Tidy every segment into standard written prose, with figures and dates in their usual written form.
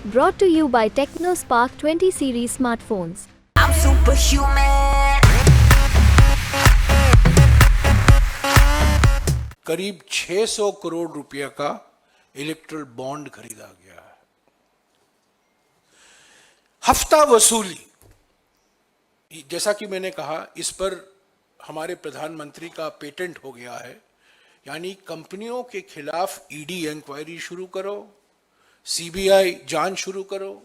Brought to you by TechnoSpark 20 series smartphones. I'm superhuman. करीब 600 करोड़ रुपए का इलेक्ट्रल बॉन्ड खरीदा गया है। हफ्ता वसूली, जैसा कि मैंने कहा, इस पर हमारे प्रधानमंत्री का पेटेंट हो गया है। यानी कंपनियों के खिलाफ ईडी इंक्वायरी शुरू करो, सीबीआई जांच शुरू करो,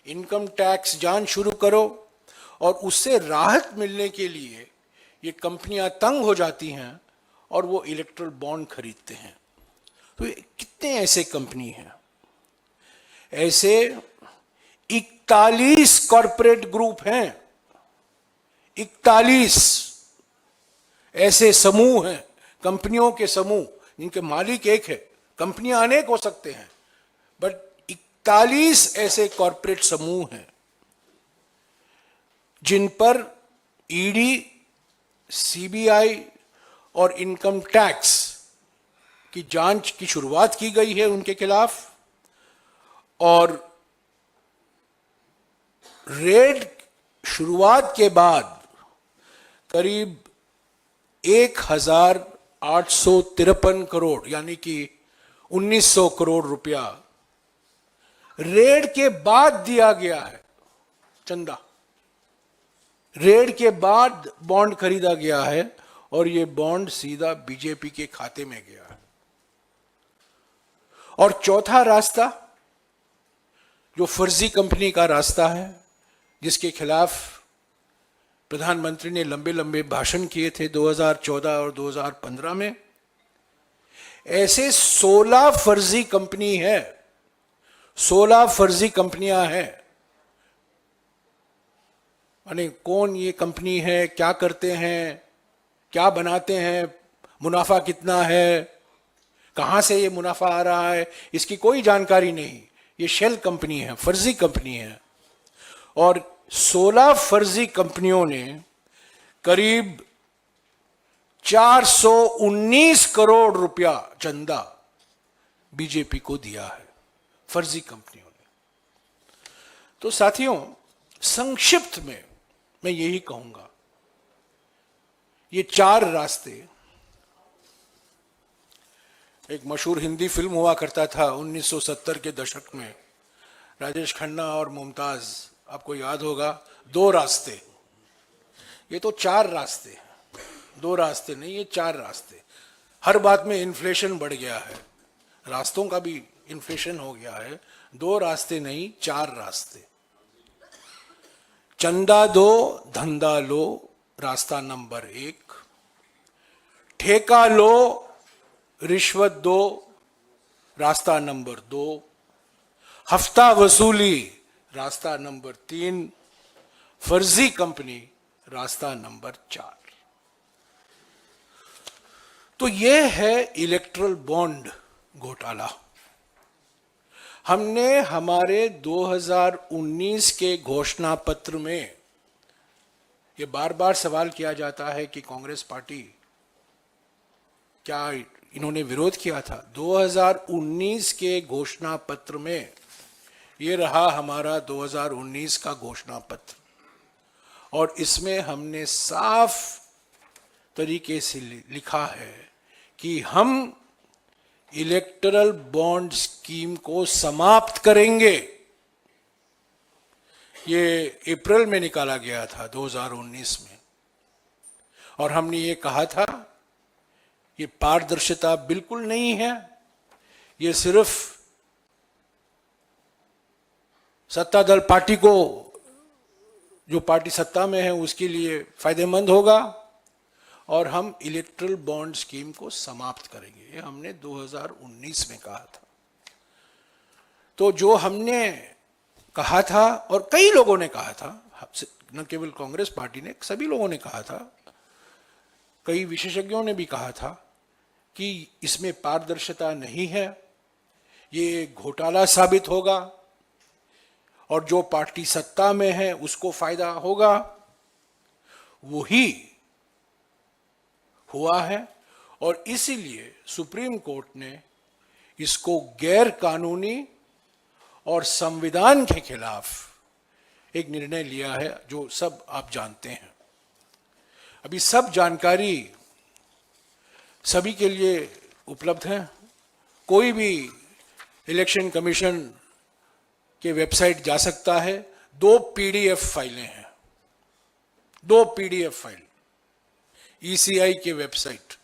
इनकम टैक्स जांच शुरू करो, और उससे राहत मिलने के लिए ये कंपनियां तंग हो जाती हैं और वो इलेक्ट्रल बॉन्ड खरीदते हैं। तो कितने ऐसे कंपनी हैं? ऐसे 41 कॉरपोरेट ग्रुप हैं। 41 ऐसे समूह हैं, कंपनियों के समूह, जिनके मालिक एक है। कंपनियां अनेक हो सकते हैं, बट 41 ऐसे कॉरपोरेट समूह हैं जिन पर ईडी, सीबीआई और इनकम टैक्स की जांच की शुरुआत की गई है उनके खिलाफ। और रेड शुरुआत के बाद करीब 1853 करोड़ यानी कि 1900 करोड़ रुपया रेड के बाद दिया गया है। चंदा रेड के बाद बॉन्ड खरीदा गया है और ये बॉन्ड सीधा बीजेपी के खाते में गया है। और चौथा रास्ता, जो फर्जी कंपनी का रास्ता है, जिसके खिलाफ प्रधानमंत्री ने लंबे लंबे भाषण किए थे 2014 और 2015 में, ऐसे 16 फर्जी कंपनी है, 16 फर्जी कंपनियां हैं। यानी कौन ये कंपनी है, क्या करते हैं, क्या बनाते हैं, मुनाफा कितना है, कहां से ये मुनाफा आ रहा है, इसकी कोई जानकारी नहीं। ये शेल कंपनी है, फर्जी कंपनी है। और 16 फर्जी कंपनियों ने करीब 419 करोड़ रुपया चंदा बीजेपी को दिया है, फर्जी कंपनियों ने। तो साथियों, संक्षिप्त में मैं यही कहूंगा, ये 4 रास्ते, एक मशहूर हिंदी फिल्म हुआ करता था 1970 के दशक में, राजेश खन्ना और मुमताज, आपको याद होगा, 2 रास्ते। ये तो 4 रास्ते हैं, 2 रास्ते नहीं, ये 4 रास्ते। हर बात में इन्फ्लेशन बढ़ गया है, रास्तों का भी इन्फ्लेशन हो गया है। 2 रास्ते नहीं, 4 रास्ते। चंदा दो धंधा लो, रास्ता नंबर 1। ठेका लो, रिश्वत दो, रास्ता नंबर 2। हफ्ता वसूली, रास्ता नंबर 3। फर्जी कंपनी, रास्ता नंबर 4। तो यह है इलेक्ट्रल बॉन्ड घोटाला। हमने हमारे 2019 के घोषणा पत्र में, यह बार बार सवाल किया जाता है कि कांग्रेस पार्टी, क्या इन्होंने विरोध किया था? 2019 के घोषणा पत्र में, ये रहा हमारा 2019 का घोषणा पत्र, और इसमें हमने साफ तरीके से लिखा है कि हम इलेक्टरल बॉन्ड स्कीम को समाप्त करेंगे। ये अप्रैल में निकाला गया था 2019 में, और हमने ये कहा था ये पारदर्शिता बिल्कुल नहीं है, ये सिर्फ सत्ता दल पार्टी को, जो पार्टी सत्ता में है उसके लिए फायदेमंद होगा, और हम इलेक्ट्रल बॉन्ड स्कीम को समाप्त करेंगे। ये हमने 2019 में कहा था। तो जो हमने कहा था, और कई लोगों ने कहा था, न केवल कांग्रेस पार्टी ने, सभी लोगों ने कहा था, कई विशेषज्ञों ने भी कहा था कि इसमें पारदर्शिता नहीं है, ये घोटाला साबित होगा, और जो पार्टी सत्ता में है उसको फायदा होगा। वही हुआ है, और इसीलिए सुप्रीम कोर्ट ने इसको गैर कानूनी और संविधान के खिलाफ एक निर्णय लिया है जो सब आप जानते हैं। अभी सब जानकारी सभी के लिए उपलब्ध है। कोई भी इलेक्शन कमीशन के वेबसाइट जा सकता है। 2 PDF फाइलें हैं, 2 PDF फाइल ECI के वेबसाइट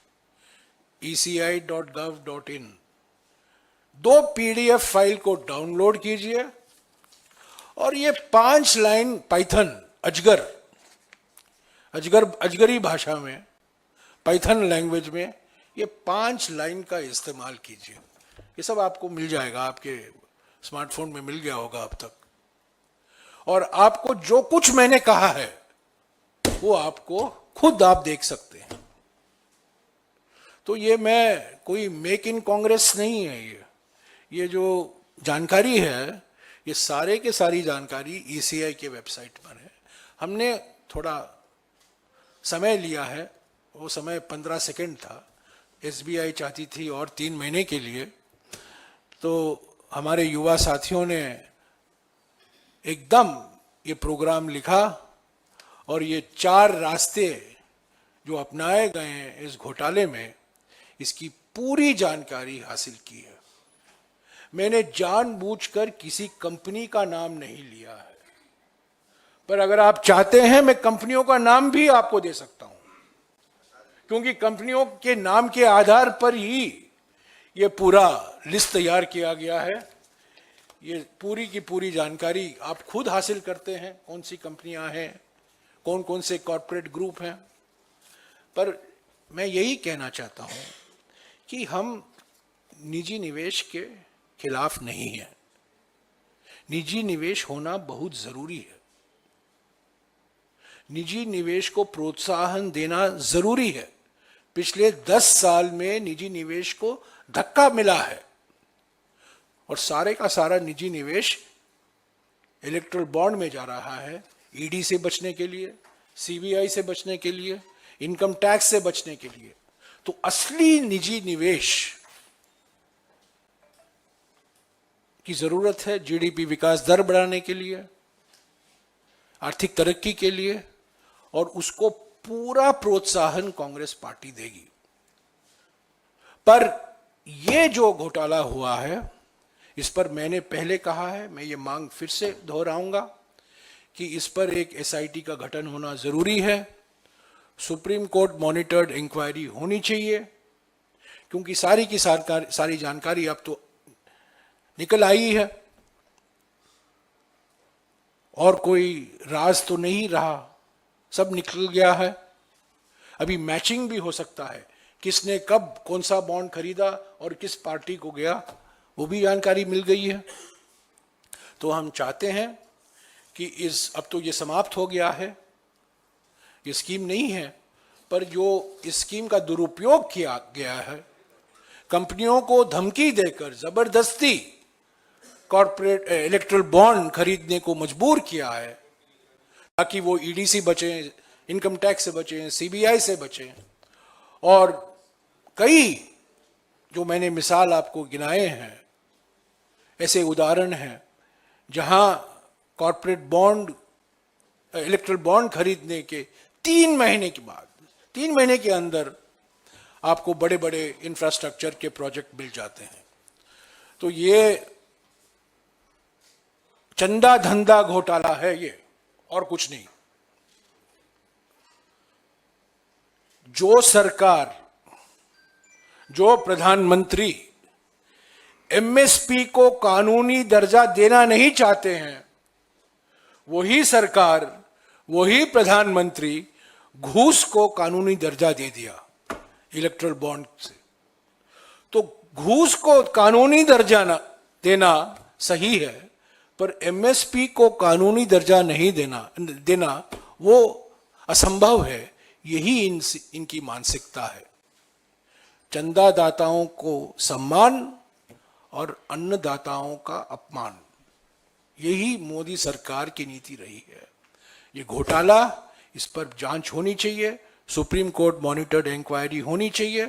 eci.gov.in। 2 PDF फाइल को डाउनलोड कीजिए और ये 5 लाइन पाइथन अजगरी भाषा में, पाइथन लैंग्वेज में ये 5 लाइन का इस्तेमाल कीजिए। ये सब आपको मिल जाएगा, आपके स्मार्टफोन में मिल गया होगा अब तक। और आपको जो कुछ मैंने कहा है वो आपको खुद आप देख सकते हैं। तो ये मैं कोई मेक इन कांग्रेस नहीं है। ये जो जानकारी है ये सारे के सारी जानकारी ECI के वेबसाइट पर है। हमने थोड़ा समय लिया है, वो समय 15 सेकंड था। SBI चाहती थी और 3 महीने के लिए, तो हमारे युवा साथियों ने एकदम ये प्रोग्राम लिखा और ये 4 रास्ते जो अपनाए गए हैं इस घोटाले में, इसकी पूरी जानकारी हासिल की है। मैंने जानबूझकर किसी कंपनी का नाम नहीं लिया है, पर अगर आप चाहते हैं मैं कंपनियों का नाम भी आपको दे सकता हूं, क्योंकि कंपनियों के नाम के आधार पर ही ये पूरा लिस्ट तैयार किया गया है। ये पूरी की पूरी जानकारी आप खुद हासिल करते हैं, कौन सी कंपनियां हैं, कौन कौन से कॉरपोरेट ग्रुप हैं। पर मैं यही कहना चाहता हूं कि हम निजी निवेश के खिलाफ नहीं हैं। निजी निवेश होना बहुत जरूरी है। निजी निवेश को प्रोत्साहन देना जरूरी है। पिछले 10 साल में निजी निवेश को धक्का मिला है और सारे का सारा निजी निवेश इलेक्ट्रल बॉन्ड में जा रहा है। ईडी से बचने के लिए, सीबीआई से बचने के लिए, इनकम टैक्स से बचने के लिए। तो असली निजी निवेश की जरूरत है जीडीपी विकास दर बढ़ाने के लिए, आर्थिक तरक्की के लिए, और उसको पूरा प्रोत्साहन कांग्रेस पार्टी देगी। पर ये जो घोटाला हुआ है इस पर मैंने पहले कहा है, मैं ये मांग फिर से दोहराऊंगा कि इस पर एक एसआईटी का गठन होना जरूरी है। सुप्रीम कोर्ट मॉनिटर्ड इंक्वायरी होनी चाहिए, क्योंकि सारी की सारी जानकारी अब तो निकल आई है और कोई राज तो नहीं रहा, सब निकल गया है। अभी मैचिंग भी हो सकता है, किसने कब कौन सा बॉन्ड खरीदा और किस पार्टी को गया, वो भी जानकारी मिल गई है। तो हम चाहते हैं कि अब तो ये समाप्त हो गया है, ये स्कीम नहीं है, पर जो इस स्कीम का दुरुपयोग किया गया है, कंपनियों को धमकी देकर जबरदस्ती कॉर्पोरेट इलेक्ट्रल बॉन्ड खरीदने को मजबूर किया है, ताकि वो ईडी से बचें, इनकम टैक्स से बचें, सीबीआई से बचें। और कई जो मैंने मिसाल आपको गिनाए हैं, ऐसे उदाहरण हैं जहां कॉर्पोरेट बॉन्ड इलेक्ट्रल बॉन्ड खरीदने के 3 महीने के बाद, 3 महीने के अंदर आपको बड़े बड़े इंफ्रास्ट्रक्चर के प्रोजेक्ट मिल जाते हैं। तो ये चंदा धंधा घोटाला है ये, और कुछ नहीं। जो सरकार, जो प्रधानमंत्री एमएसपी को कानूनी दर्जा देना नहीं चाहते हैं, वही सरकार, वही प्रधानमंत्री घूस को कानूनी दर्जा दे दिया इलेक्ट्रल बॉन्ड से। तो घूस को कानूनी दर्जा देना सही है, पर एमएसपी को कानूनी दर्जा नहीं देना वो असंभव है। यही इनकी मानसिकता है। चंदादाताओं को सम्मान और अन्नदाताओं का अपमान, यही मोदी सरकार की नीति रही है। ये घोटाला, इस पर जांच होनी चाहिए, सुप्रीम कोर्ट मॉनिटर्ड इंक्वायरी होनी चाहिए।